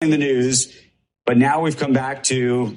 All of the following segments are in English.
in the news, but now we've come back to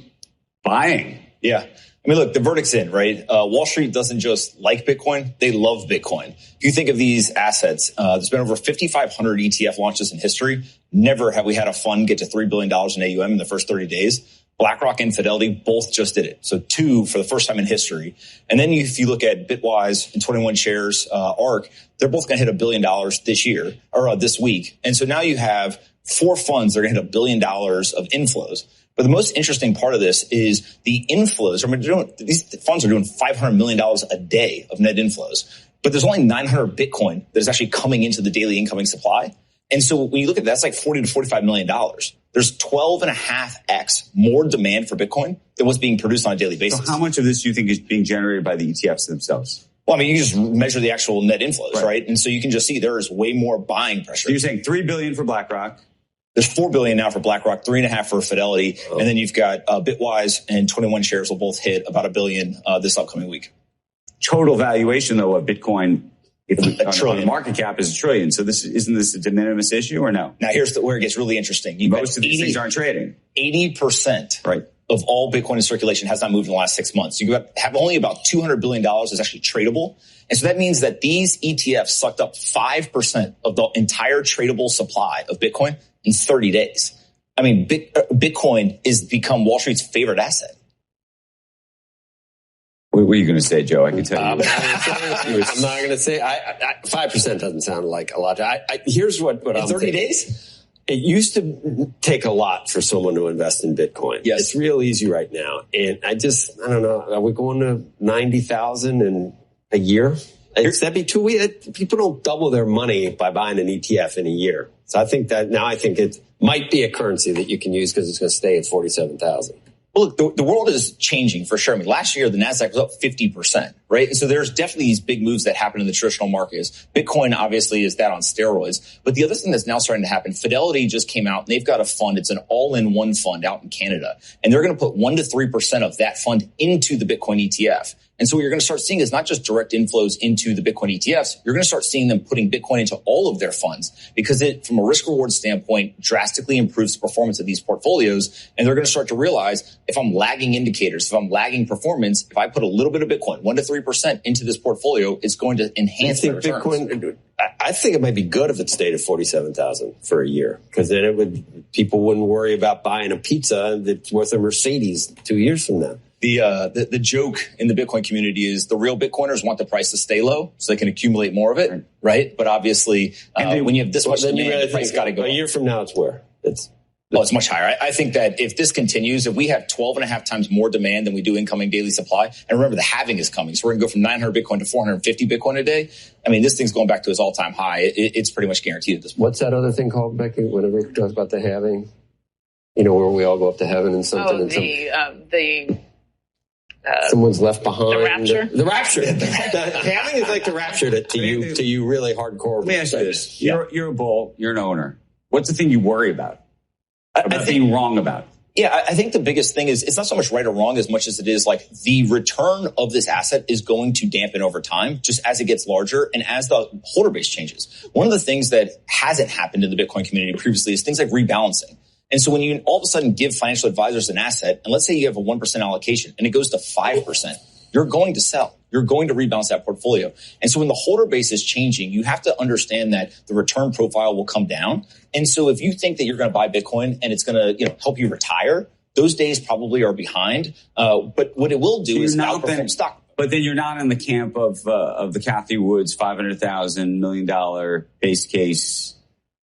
buying. Yeah. I mean, look, the verdict's in, right? Wall Street doesn't just like Bitcoin. They love Bitcoin. If you think of these assets, there's been over 5,500 ETF launches in history. Never have we had a fund get to $3 billion in AUM in the first 30 days. BlackRock and Fidelity both just did it. So two for the first time in history. And then if you look at Bitwise and 21 Shares, ARK, they're both going to hit $1 billion this year or this week. And so now you have 4 funds that are going to hit $1 billion of inflows. But the most interesting part of this is the inflows. I mean, these funds are doing $500 million a day of net inflows, but there's only 900 Bitcoin that is actually coming into the daily incoming supply. And so when you look at that, that's like $40 to $45 million. There's 12.5x more demand for Bitcoin than what's being produced on a daily basis. So how much of this do you think is being generated by the ETFs themselves? Well, I mean, you just measure the actual net inflows, right? And so you can just see there is way more buying pressure. So you're saying $3 billion for BlackRock. There's $4 billion now for BlackRock, 3.5 for Fidelity. Oh. And then you've got Bitwise and 21 Shares will both hit about $1 billion this upcoming week. Total valuation, though, of Bitcoin, $1 trillion. The market cap is $1 trillion. So isn't this a de minimis issue or no? Now, here's where it gets really interesting. Most of these things aren't trading. 80% of all Bitcoin in circulation has not moved in the last 6 months. You have only about $200 billion is actually tradable. And so that means that these ETFs sucked up 5% of the entire tradable supply of Bitcoin in 30 days. I mean, Bitcoin has become Wall Street's favorite asset. What were you going to say, Joe? I can tell you. I'm not going to say. 5% doesn't sound like a lot. Here's what I'm 30 thinking. days? It used to take a lot for someone to invest in Bitcoin. Yes. It's real easy right now. And I don't know. Are we going to 90,000 in a year? That'd be too weird. People don't double their money by buying an ETF in a year. So I think it might be a currency that you can use because it's going to stay at 47,000. Well, look, the world is changing for sure. I mean, last year, the NASDAQ was up 50%, right? And so there's definitely these big moves that happen in the traditional markets. Bitcoin, obviously, is that on steroids. But the other thing that's now starting to happen, Fidelity just came out and they've got a fund. It's an all-in-one fund out in Canada. And they're going to put 1% to 3% of that fund into the Bitcoin ETF. And so what you're going to start seeing is not just direct inflows into the Bitcoin ETFs. You're going to start seeing them putting Bitcoin into all of their funds because it, from a risk reward standpoint, drastically improves the performance of these portfolios. And they're going to start to realize if I'm lagging indicators, if I'm lagging performance, if I put a little bit of Bitcoin, 1% to 3% into this portfolio, it's going to enhance the returns. Bitcoin, I think it might be good if it stayed at 47,000 for a year because then people wouldn't worry about buying a pizza that's worth a Mercedes 2 years from now. The joke in the Bitcoin community is the real Bitcoiners want the price to stay low so they can accumulate more of it, right? But obviously, when you have this much demand, the price got to go up. A year from now, it's where? It's much higher. I think that if this continues, if we have 12.5 times more demand than we do incoming daily supply, and remember the halving is coming, so we're going to go from 900 Bitcoin to 450 Bitcoin a day. I mean, this thing's going back to its all-time high. It's pretty much guaranteed at this point. What's that other thing called, Becky, whenever we talk about the halving? You know, where we all go up to heaven and something. Someone's left behind. The rapture? The rapture. Halving is like the rapture to you really hardcore. Let me ask you this. You're a bull. You're an owner. What's the thing you worry about? The thing you're wrong about? Yeah, I think the biggest thing is it's not so much right or wrong as much as it is like the return of this asset is going to dampen over time just as it gets larger and as the holder base changes. One of the things that hasn't happened in the Bitcoin community previously is things like rebalancing. And so when you all of a sudden give financial advisors an asset, and let's say you have a 1% allocation and it goes to 5%, you're going to sell. You're going to rebalance that portfolio. And so when the holder base is changing, you have to understand that the return profile will come down. And so if you think that you're going to buy Bitcoin and it's going to help you retire, those days probably are behind. But what it will do is outperform stock. But then you're not in the camp of the Kathy Woods $500,000 million base case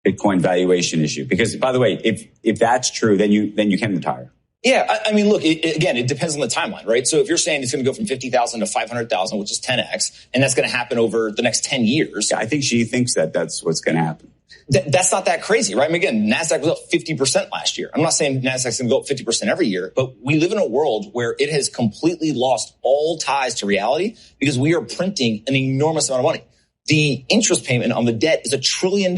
Bitcoin valuation issue. Because, by the way, if that's true, then you can retire. Yeah, I mean, look, it depends on the timeline, right? So if you're saying it's going to go from 50,000 to 500,000, which is 10x, and that's going to happen over the next 10 years. Yeah, I think she thinks that that's what's going to happen. That's not that crazy, right? I mean, again, NASDAQ was up 50% last year. I'm not saying NASDAQ's going to go up 50% every year, but we live in a world where it has completely lost all ties to reality because we are printing an enormous amount of money. The interest payment on the debt is $1 trillion.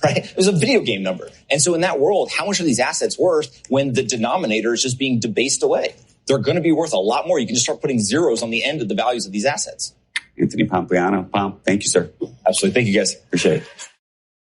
Right? It was a video game number. And so in that world, how much are these assets worth when the denominator is just being debased away? They're going to be worth a lot more. You can just start putting zeros on the end of the values of these assets. Anthony Pompliano. Pom, thank you, sir. Absolutely. Thank you, guys. Appreciate it.